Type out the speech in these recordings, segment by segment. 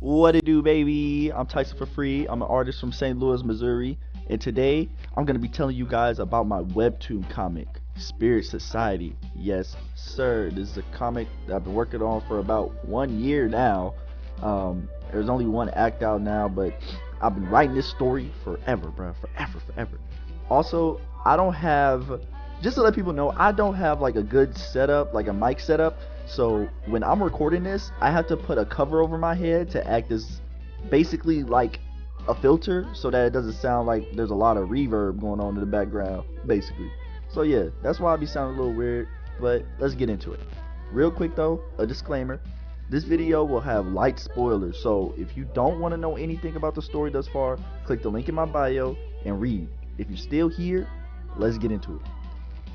What it do, baby? I'm Tyson for free. I'm an artist from St. Louis, Missouri, and today I'm gonna be telling you guys about my webtoon comic, Spirit Society. Yes, sir. This is a comic that I've been working on for about 1 year now. There's only one act out now, but I've been writing this story forever, bro. Forever. Also, I don't have, just to let people know, I don't have like a good setup, like a mic setup. So when I'm recording this, I have to put a cover over my head to act as basically like a filter so that it doesn't sound like there's a lot of reverb going on in the background, basically. So yeah, that's why I be sounding a little weird, but let's get into it. Real quick though, a disclaimer. This video will have light spoilers, so if you don't want to know anything about the story thus far, click the link in my bio and read. If you're still here, let's get into it.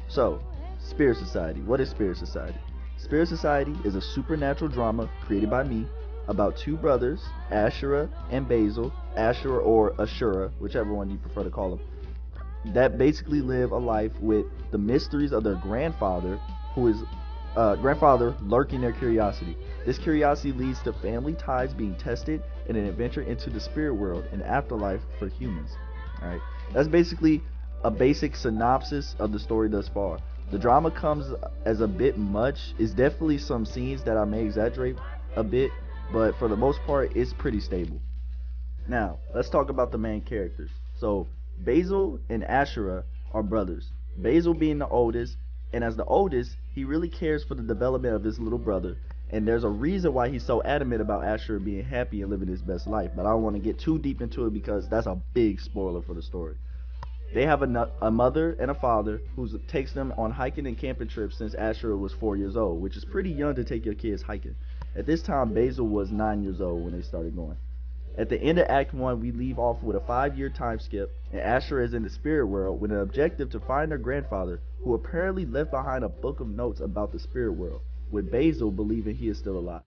So, Spirit Society. What is Spirit Society? Spirit Society is a supernatural drama created by me about two brothers, Ashura and Basil, Ashura or Ashura, whichever one you prefer to call them, that basically live a life with the mysteries of their grandfather, who is grandfather lurking their curiosity. This curiosity leads to family ties being tested and an adventure into the spirit world and afterlife for humans. Alright, that's basically a basic synopsis of the story thus far. The drama comes as a bit much. It's definitely some scenes that I may exaggerate a bit, but for the most part, it's pretty stable. Now, let's talk about the main characters. So, Basil and Ashura are brothers. Basil being the oldest, and as the oldest, he really cares for the development of his little brother, and there's a reason why he's so adamant about Ashura being happy and living his best life, but I don't want to get too deep into it because that's a big spoiler for the story. They have a mother and a father who takes them on hiking and camping trips since Ashura was 4 years old, which is pretty young to take your kids hiking. At this time, Basil was 9 years old when they started going. At the end of Act 1, we leave off with a 5-year time skip, and Ashura is in the spirit world with an objective to find her grandfather, who apparently left behind a book of notes about the spirit world, with Basil believing he is still alive.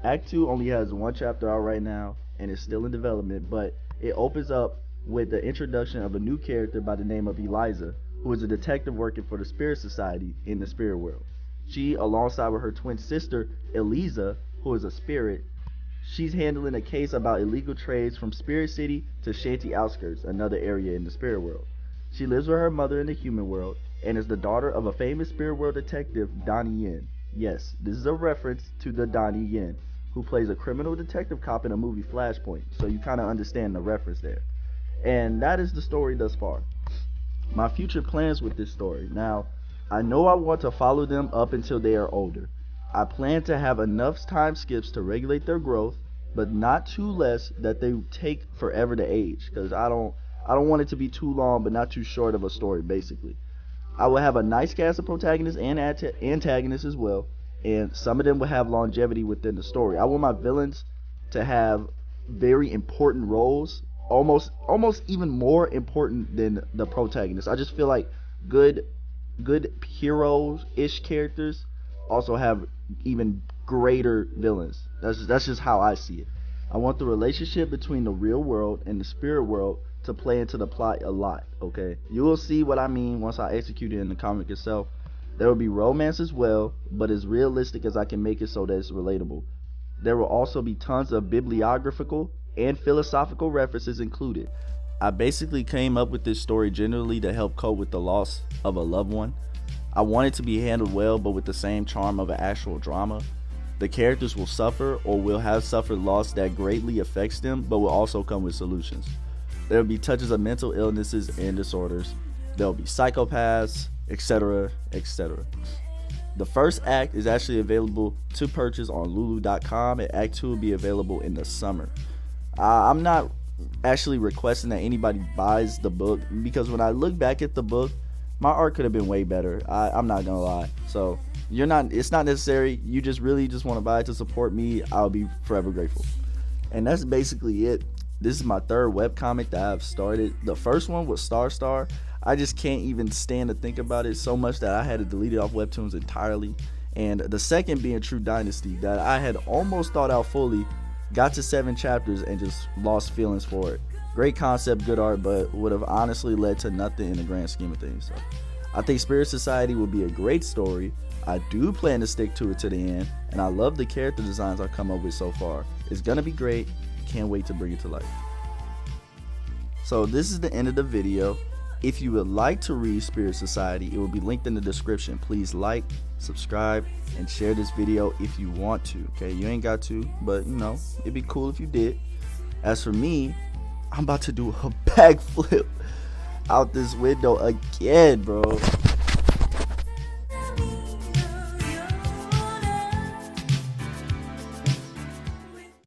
Act 2 only has one chapter out right now, and is still in development, but it opens up with the introduction of a new character by the name of Eliza, who is a detective working for the Spirit Society in the spirit world. She, alongside with her twin sister, Eliza, who is a spirit, she's handling a case about illegal trades from Spirit City to Shanty Outskirts, another area in the spirit world. She lives with her mother in the human world, and is the daughter of a famous spirit world detective, Donnie Yen. Yes, this is a reference to the Donnie Yen, who plays a criminal detective cop in a movie Flashpoint, so you kind of understand the reference there. And that is the story thus far. My future plans with this story. Now, I know I want to follow them up until they are older. I plan to have enough time skips to regulate their growth, but not too less that they take forever to age, because I don't want it to be too long but not too short of a story, basically. I will have a nice cast of protagonists and antagonists as well, and some of them will have longevity within the story. I want my villains to have very important roles, almost even more important than the protagonist. I just feel like good heroes-ish characters also have even greater villains. That's just how I see it. I want the relationship between the real world and the spirit world to play into the plot a lot, okay? You will see what I mean once I execute it in the comic itself. There will be romance as well, but as realistic as I can make it so that it's relatable. There will also be tons of bibliographical and philosophical references included. I basically came up with this story generally to help cope with the loss of a loved one. I want it to be handled well, but with the same charm of an actual drama. The characters will suffer or will have suffered loss that greatly affects them, but will also come with solutions. There will be touches of mental illnesses and disorders. There will be psychopaths, etc., etc. The first act is actually available to purchase on lulu.com, and Act 2 will be available in the summer. I'm not actually requesting that anybody buys the book, because when I look back at the book, my art could have been way better. I'm not gonna lie. So it's not necessary. You just really want to buy it to support me. I'll be forever grateful. And that's basically it. This is my third webcomic that I've started. The first one was Star. I just can't even stand to think about it so much that I had to delete it off Webtoons entirely. And the second being True Dynasty, that I had almost thought out fully, got to 7 chapters and just lost feelings for it. Great concept, good art, but would have honestly led to nothing in the grand scheme of things. So I think Spirit Society will be a great story. I do plan to stick to it to the end, and I love the character designs I've come up with so far. It's gonna be great. Can't wait to bring it to life. So this is the end of the video. If you would like to read Spirit Society, it will be linked in the description. Please like, subscribe, and share this video if you want to. Okay, you ain't got to, but you know, it'd be cool if you did. As for me, I'm about to do a backflip out this window again, bro.